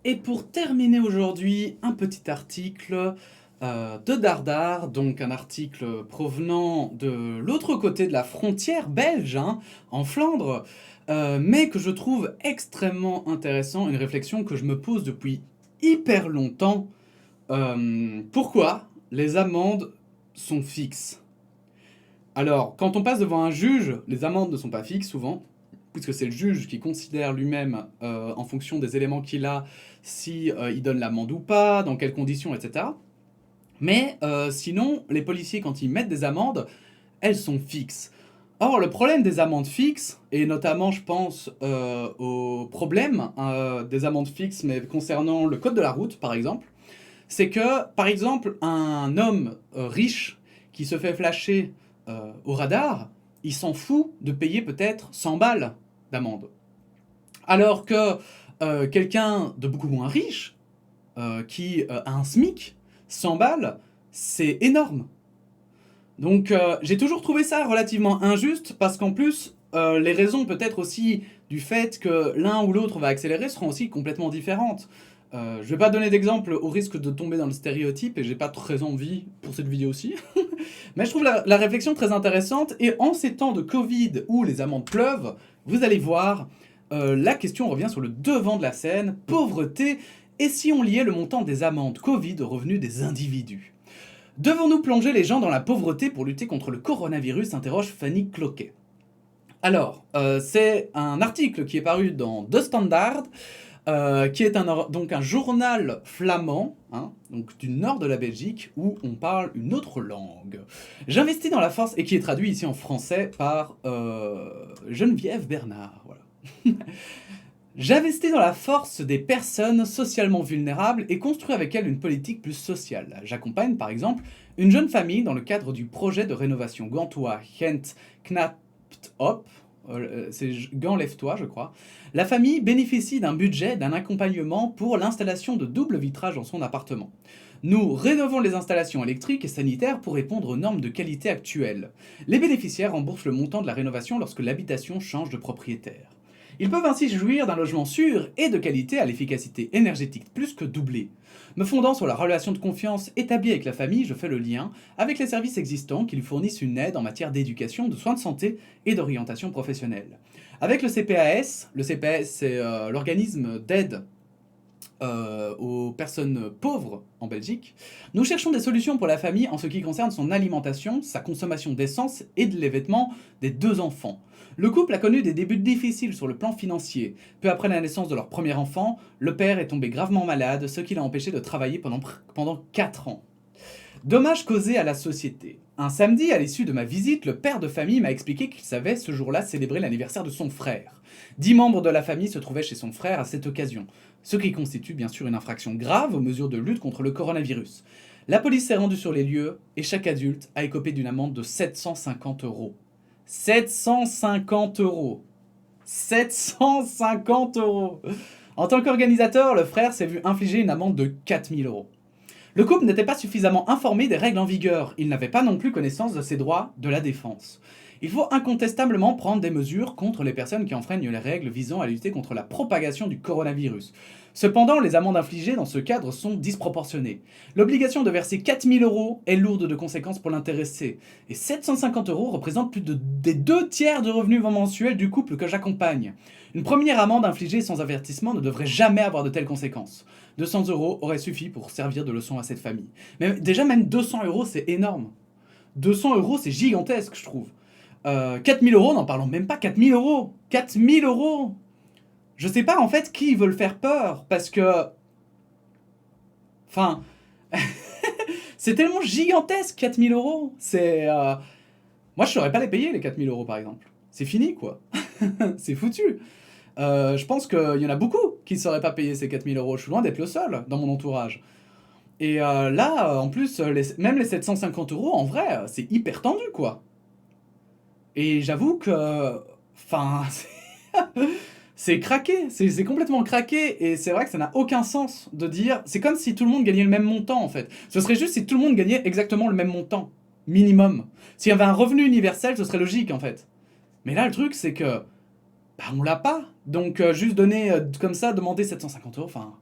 Et pour terminer aujourd'hui, un petit article de Dardar, donc un article provenant de l'autre côté de la frontière belge, hein, en Flandre, mais que je trouve extrêmement intéressant, une réflexion que je me pose depuis hyper longtemps. Pourquoi les amendes sont fixes? Alors, quand on passe devant un juge, les amendes ne sont pas fixes souvent, puisque c'est le juge qui considère lui-même, en fonction des éléments qu'il a, si il donne l'amende ou pas, dans quelles conditions, etc. Mais sinon, les policiers, quand ils mettent des amendes, elles sont fixes. Or, le problème des amendes fixes, et notamment je pense au problème des amendes fixes, mais concernant le code de la route par exemple, c'est que, par exemple, un homme riche qui se fait flasher au radar, il s'en fout de payer peut-être 100 balles d'amende. Alors que quelqu'un de beaucoup moins riche, qui a un SMIC, 100 balles, c'est énorme. Donc j'ai toujours trouvé ça relativement injuste, parce qu'en plus, les raisons peut-être aussi du fait que l'un ou l'autre va accélérer seront aussi complètement différentes. Je vais pas donner d'exemple au risque de tomber dans le stéréotype, et j'ai pas très envie pour cette vidéo aussi. Mais je trouve la réflexion très intéressante, et en ces temps de Covid où les amendes pleuvent, vous allez voir, la question revient sur le devant de la scène, pauvreté, et si on liait le montant des amendes Covid aux revenus des individus? Devons-nous plonger les gens dans la pauvreté pour lutter contre le coronavirus, interroge Fanny Cloquet. Alors, c'est un article qui est paru dans The Standard, qui est donc un journal flamand, hein, donc du nord de la Belgique, où on parle une autre langue. J'investis dans la force, et qui est traduit ici en français par Geneviève Bernard. Voilà. J'investis dans la force des personnes socialement vulnérables et construis avec elles une politique plus sociale. J'accompagne par exemple une jeune famille dans le cadre du projet de rénovation gantois Gent Knapt Op. C'est Gant Lève-toi, je crois. La famille bénéficie d'un budget, d'un accompagnement pour l'installation de double vitrage dans son appartement. Nous rénovons les installations électriques et sanitaires pour répondre aux normes de qualité actuelles. Les bénéficiaires remboursent le montant de la rénovation lorsque l'habitation change de propriétaire. Ils peuvent ainsi jouir d'un logement sûr et de qualité à l'efficacité énergétique plus que doublée. Me fondant sur la relation de confiance établie avec la famille, je fais le lien avec les services existants qui lui fournissent une aide en matière d'éducation, de soins de santé et d'orientation professionnelle. Avec le CPAS c'est l'organisme d'aide aux personnes pauvres en Belgique, nous cherchons des solutions pour la famille en ce qui concerne son alimentation, sa consommation d'essence et de les vêtements des deux enfants. Le couple a connu des débuts difficiles sur le plan financier. Peu après la naissance de leur premier enfant, le père est tombé gravement malade, ce qui l'a empêché de travailler pendant 4 ans. Dommage causé à la société. Un samedi, à l'issue de ma visite, le père de famille m'a expliqué qu'il savait ce jour-là célébrer l'anniversaire de son frère. 10 membres de la famille se trouvaient chez son frère à cette occasion, ce qui constitue bien sûr une infraction grave aux mesures de lutte contre le coronavirus. La police s'est rendue sur les lieux et chaque adulte a écopé d'une amende de 750 euros. 750 euros. 750 euros. En tant qu'organisateur, le frère s'est vu infliger une amende de 4000 euros. Le couple n'était pas suffisamment informé des règles en vigueur, il n'avait pas non plus connaissance de ses droits de la défense. Il faut incontestablement prendre des mesures contre les personnes qui enfreignent les règles visant à lutter contre la propagation du coronavirus. Cependant, les amendes infligées dans ce cadre sont disproportionnées. L'obligation de verser 4000 euros est lourde de conséquences pour l'intéressé, et 750 euros représentent des 2 tiers de revenus mensuels du couple que j'accompagne. Une première amende infligée sans avertissement ne devrait jamais avoir de telles conséquences. 200 euros auraient suffi pour servir de leçon à cette famille. Mais déjà, même 200 euros, c'est énorme. 200 euros, c'est gigantesque, je trouve. 4000 euros, n'en parlons même pas. 4000 euros 4000 euros. Je sais pas en fait qui veut le faire peur, parce que. Enfin. C'est tellement gigantesque, 4000 euros. C'est. Moi, je saurais pas les payer, les 4000 euros par exemple. C'est fini, quoi. C'est foutu. Je pense qu'il y en a beaucoup qui ne sauraient pas payer ces 4000 euros. Je suis loin d'être le seul dans mon entourage. Et là, en plus, même les 750 euros, en vrai, c'est hyper tendu, quoi. Et j'avoue que. Enfin. C'est craqué, c'est complètement craqué, et c'est vrai que ça n'a aucun sens de dire. C'est comme si tout le monde gagnait le même montant, en fait. Ce serait juste si tout le monde gagnait exactement le même montant. Minimum. S'il y avait un revenu universel, ce serait logique, en fait. Mais là, le truc, c'est que bah on l'a pas. Donc juste donner comme ça, demander 750 euros, enfin...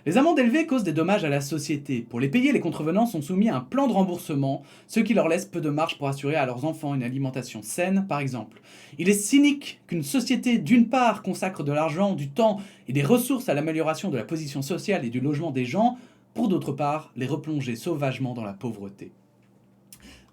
Les amendes élevées causent des dommages à la société. Pour les payer, les contrevenants sont soumis à un plan de remboursement, ce qui leur laisse peu de marge pour assurer à leurs enfants une alimentation saine, par exemple. Il est cynique qu'une société, d'une part, consacre de l'argent, du temps et des ressources à l'amélioration de la position sociale et du logement des gens, pour d'autre part, les replonger sauvagement dans la pauvreté.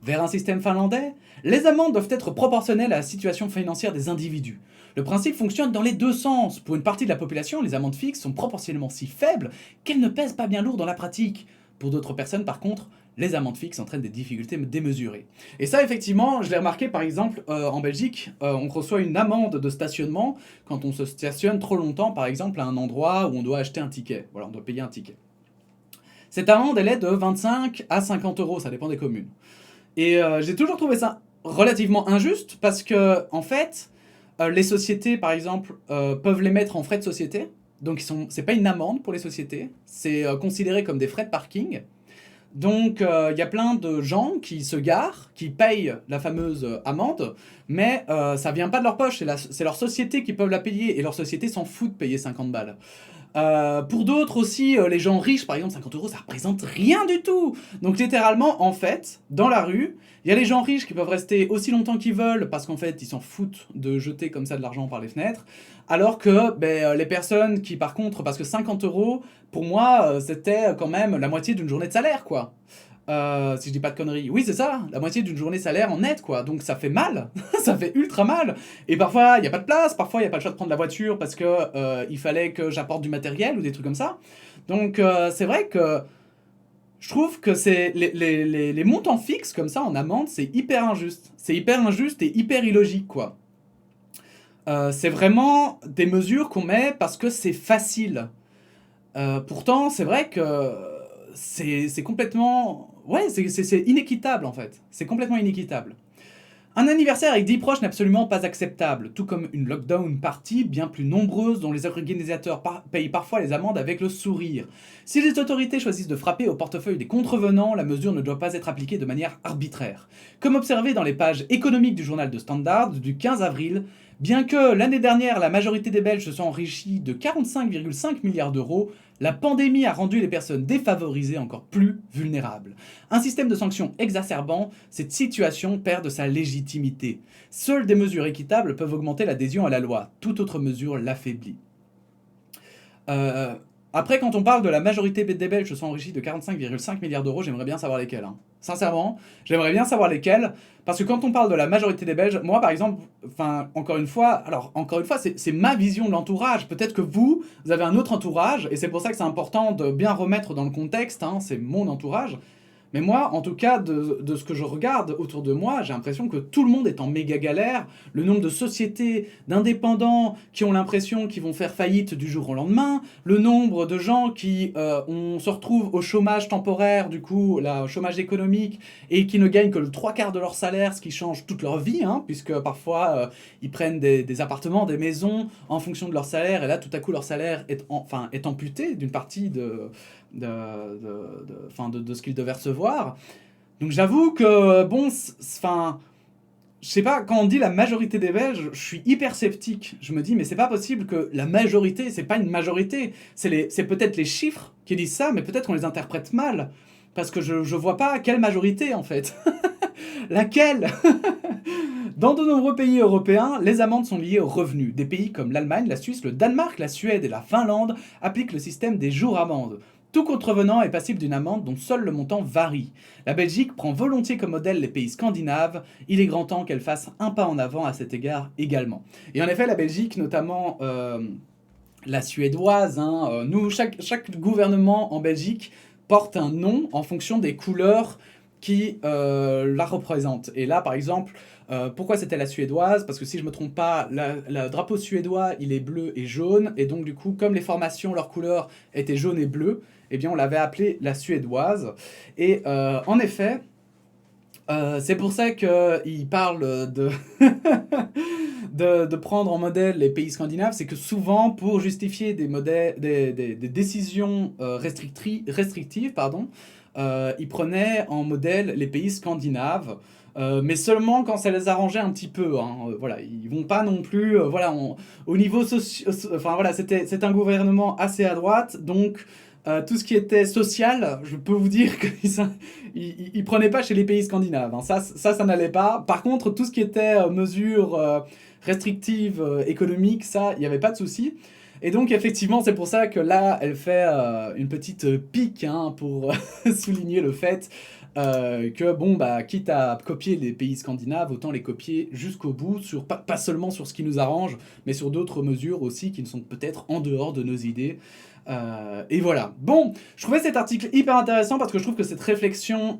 Vers un système finlandais, les amendes doivent être proportionnelles à la situation financière des individus. Le principe fonctionne dans les deux sens. Pour une partie de la population, les amendes fixes sont proportionnellement si faibles qu'elles ne pèsent pas bien lourd dans la pratique. Pour d'autres personnes, par contre, les amendes fixes entraînent des difficultés démesurées. Et ça, effectivement, je l'ai remarqué, par exemple, en Belgique, on reçoit une amende de stationnement quand on se stationne trop longtemps, par exemple, à un endroit où on doit acheter un ticket. Voilà, on doit payer un ticket. Cette amende, elle est de 25 à 50 euros, ça dépend des communes. Et j'ai toujours trouvé ça relativement injuste parce que, en fait, les sociétés, par exemple, peuvent les mettre en frais de société. Donc, c'est pas une amende pour les sociétés, c'est considéré comme des frais de parking. Donc, il y a plein de gens qui se garent, qui payent la fameuse amende, mais ça vient pas de leur poche, c'est leur société qui peuvent la payer, et leur société s'en fout de payer 50 balles. Pour d'autres aussi, les gens riches, par exemple, 50 euros, ça représente rien du tout. Donc littéralement, en fait, dans la rue, il y a les gens riches qui peuvent rester aussi longtemps qu'ils veulent parce qu'en fait, ils s'en foutent de jeter comme ça de l'argent par les fenêtres. Alors que les personnes qui, par contre, parce que 50 euros, pour moi, c'était quand même la moitié d'une journée de salaire, quoi. Si je dis pas de conneries. Oui, c'est ça, la moitié d'une journée salaire en net, quoi. Donc ça fait mal, ça fait ultra mal. Et parfois, il n'y a pas de place, parfois, il n'y a pas le choix de prendre la voiture parce que il fallait que j'apporte du matériel ou des trucs comme ça. Donc c'est vrai que je trouve que c'est les montants fixes comme ça en amende, c'est hyper injuste. C'est hyper injuste et hyper illogique, quoi. C'est vraiment des mesures qu'on met parce que c'est facile. Pourtant, c'est vrai que c'est complètement... Ouais, c'est inéquitable en fait. C'est complètement inéquitable. Un anniversaire avec 10 proches n'est absolument pas acceptable, tout comme une lockdown party bien plus nombreuse dont les organisateurs payent parfois les amendes avec le sourire. Si les autorités choisissent de frapper au portefeuille des contrevenants, la mesure ne doit pas être appliquée de manière arbitraire. Comme observé dans les pages économiques du journal de Standard du 15 avril, bien que l'année dernière la majorité des Belges se sont enrichis de 45,5 milliards d'euros, la pandémie a rendu les personnes défavorisées encore plus vulnérables. Un système de sanctions exacerbant cette situation perd de sa légitimité. Seules des mesures équitables peuvent augmenter l'adhésion à la loi. Toute autre mesure l'affaiblit. Après, quand on parle de la majorité des Belges se sont enrichis de 45,5 milliards d'euros, j'aimerais bien savoir lesquels. Hein. Sincèrement, j'aimerais bien savoir lesquels. Parce que quand on parle de la majorité des Belges, moi par exemple, encore une fois, c'est ma vision de l'entourage. Peut-être que vous avez un autre entourage, et c'est pour ça que c'est important de bien remettre dans le contexte, hein, c'est mon entourage. Mais moi, en tout cas, de ce que je regarde autour de moi, j'ai l'impression que tout le monde est en méga galère. Le nombre de sociétés, d'indépendants qui ont l'impression qu'ils vont faire faillite du jour au lendemain. Le nombre de gens qui on se retrouve au chômage temporaire, du coup, au chômage économique, et qui ne gagnent que le 3/4 de leur salaire, ce qui change toute leur vie, hein, puisque parfois, ils prennent des appartements, des maisons, en fonction de leur salaire, et là, tout à coup, leur salaire est amputé d'une partie de ce qu'ils devaient recevoir. Donc j'avoue que, bon, je sais pas, quand on dit la majorité des Belges, je suis hyper sceptique. Je me dis, mais c'est pas possible que la majorité, c'est pas une majorité. C'est peut-être les chiffres qui disent ça, mais peut-être qu'on les interprète mal. Parce que je vois pas quelle majorité, en fait. Laquelle? Dans de nombreux pays européens, les amendes sont liées aux revenus. Des pays comme l'Allemagne, la Suisse, le Danemark, la Suède et la Finlande appliquent le système des jours-amendes. Tout contrevenant est passible d'une amende dont seul le montant varie. La Belgique prend volontiers comme modèle les pays scandinaves. Il est grand temps qu'elle fasse un pas en avant à cet égard également. Et en effet, la Belgique, notamment la suédoise, hein, chaque gouvernement en Belgique porte un nom en fonction des couleurs qui la représentent. Et là, par exemple, pourquoi c'était la suédoise? Parce que si je me trompe pas, le drapeau suédois, il est bleu et jaune. Et donc, du coup, comme les formations, leurs couleurs étaient jaune et bleu, eh bien, on l'avait appelée la suédoise. Et en effet, C'est pour ça qu'il parle de, de prendre en modèle les pays scandinaves, c'est que souvent, pour justifier des décisions restrictives, pardon, il prenait en modèle les pays scandinaves, mais seulement quand ça les arrangeait un petit peu. Hein. Voilà, ils vont pas non plus. Voilà, au niveau enfin voilà, c'est un gouvernement assez à droite, donc tout ce qui était social, je peux vous dire qu'ils prenaient pas chez les pays scandinaves. Hein. Ça n'allait pas. Par contre, tout ce qui était mesures restrictives économiques, ça, il n'y avait pas de souci. Et donc, effectivement, c'est pour ça que là, elle fait une petite pique hein, pour souligner le fait que, bon, bah, quitte à copier les pays scandinaves, autant les copier jusqu'au bout, pas seulement sur ce qui nous arrange, mais sur d'autres mesures aussi qui ne sont peut-être en dehors de nos idées. Et voilà. Bon, je trouvais cet article hyper intéressant parce que je trouve que cette réflexion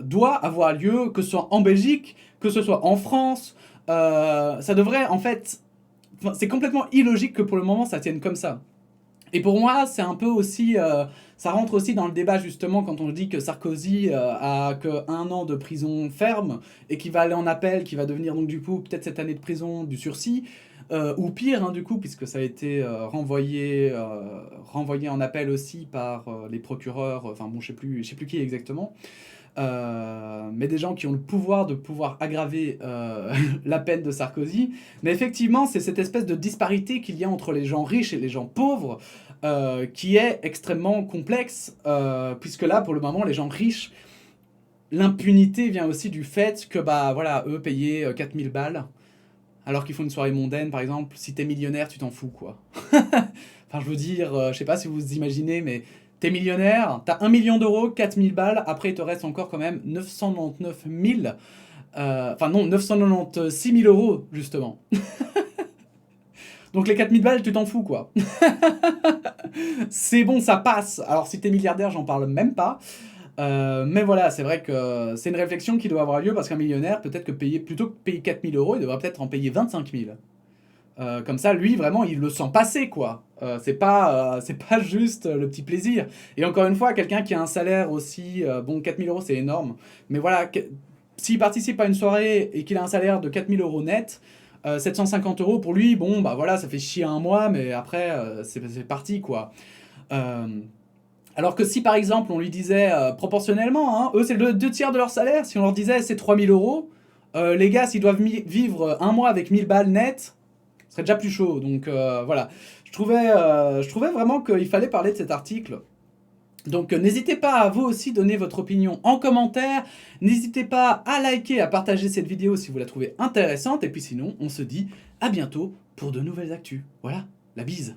doit avoir lieu, que ce soit en Belgique, que ce soit en France. Ça devrait, en fait... C'est complètement illogique que pour le moment ça tienne comme ça. Et pour moi, c'est un peu aussi... ça rentre aussi dans le débat justement quand on dit que Sarkozy a que 1 an de prison ferme et qu'il va aller en appel, qu'il va devenir donc du coup peut-être cette année de prison du sursis, ou pire hein, du coup puisque ça a été renvoyé en appel aussi par les procureurs, enfin bon je sais plus qui exactement. Mais des gens qui ont le pouvoir de pouvoir aggraver la peine de Sarkozy. Mais effectivement, c'est cette espèce de disparité qu'il y a entre les gens riches et les gens pauvres qui est extrêmement complexe, puisque là, pour le moment, les gens riches, l'impunité vient aussi du fait que, bah voilà, eux payaient 4000 balles, alors qu'ils font une soirée mondaine, par exemple. Si t'es millionnaire, tu t'en fous, quoi. Enfin, je veux dire, je sais pas si vous vous imaginez, mais t'es millionnaire, t'as 1 million d'euros, 4000 balles, après il te reste encore quand même 999 000, enfin non, 996 000 euros, justement. Donc les 4000 balles, tu t'en fous, quoi. C'est bon, ça passe. Alors si t'es milliardaire, j'en parle même pas. Mais voilà, c'est vrai que c'est une réflexion qui doit avoir lieu parce qu'un millionnaire, peut-être que plutôt que payer 4000 euros, il devrait peut-être en payer 25 000. Comme ça, lui, vraiment, il le sent passer, quoi. C'est pas juste le petit plaisir. Et encore une fois, quelqu'un qui a un salaire aussi... bon, 4000 euros, c'est énorme. Mais voilà, s'il participe à une soirée et qu'il a un salaire de 4000 euros net, 750 euros pour lui, bon, bah voilà, ça fait chier un mois, mais après, c'est parti, quoi. Euh, alors que si, par exemple, on lui disait, proportionnellement, hein, eux, c'est le 2 tiers de leur salaire, si on leur disait, c'est 3000 euros, les gars, s'ils doivent vivre un mois avec 1000 balles net, ce serait déjà plus chaud. Donc voilà, je trouvais vraiment qu'il fallait parler de cet article. Donc n'hésitez pas à vous aussi donner votre opinion en commentaire. N'hésitez pas à liker, à partager cette vidéo si vous la trouvez intéressante. Et puis sinon, on se dit à bientôt pour de nouvelles actus. Voilà, la bise.